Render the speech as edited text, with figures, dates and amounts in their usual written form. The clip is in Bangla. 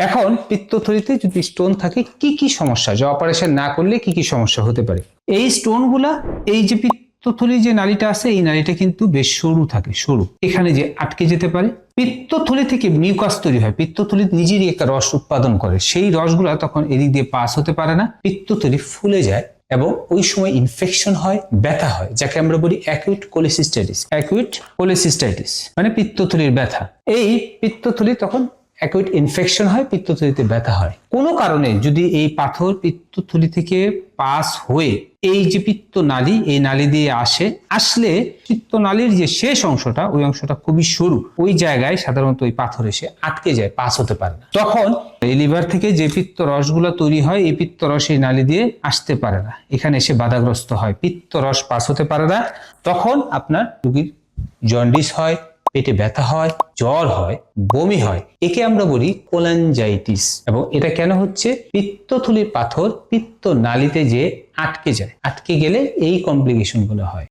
এখন পিত্তথলিতে যদি স্টোন থাকে কি কি সমস্যা, যে অপারেশন না করলে কি কি সমস্যা হতে পারে। এই স্টোনগুলা, এই যে পিত্তথলির যে নালীটা আছে এই নালীটা কিন্তু বেশ সরু থাকে, সরু, এখানে যে আটকে যেতে পারে। পিত্তথলি থেকে মিউকাস তৈরি হয়, পিত্তথলি নিজেরই একটা রস উৎপাদন করে, সেই রসগুলা তখন এদিক দিয়ে পাস হতে পারে না, পিত্তথলি ফুলে যায় এবং ওই সময় ইনফেকশন হয়, ব্যথা হয়, যাকে আমরা বলি অ্যাকিউট কোলিসিস্টাইটিস। অ্যাকিউট কোলিসিস্টাইটিস মানে পিত্তথলির ব্যথা। এই পিত্তথলি তখন অ্যাকুইট ইনফেকশন হয়, পিত্তথলিতে ব্যথা হয়। কোনো কারণে যদি এই পাথর পিত্তথলি থেকে পাস হয়ে এই যে পিত্তনালী, এই নালী দিয়ে আসলে পিত্তনালীর যে শেষ অংশটা, ওই অংশটা খুবই সরু, ওই জায়গায় সাধারণত ওই পাথর এসে আটকে যায়, পাস হতে পারে না। তখন এই লিভার থেকে যে পিত্ত রসগুলো তৈরি হয়, এই পিত্ত রস এই নালী দিয়ে আসতে পারে না, এখানে এসে বাধাগ্রস্ত হয়, পিত্ত রস পাস হতে পারে না। তখন আপনার রোগীর জন্ডিস হয়, পেটে ব্যথা হয়, জ্বর হয়, বমি হয়, একে আমরা বলি কোলাঞ্জাইটিস। এবং এটা কেন হচ্ছে? পিত্তথলির পাথর পিত্ত নালীতে যে আটকে যায়, আটকে গেলে এই কমপ্লিকেশন গুলো হয়।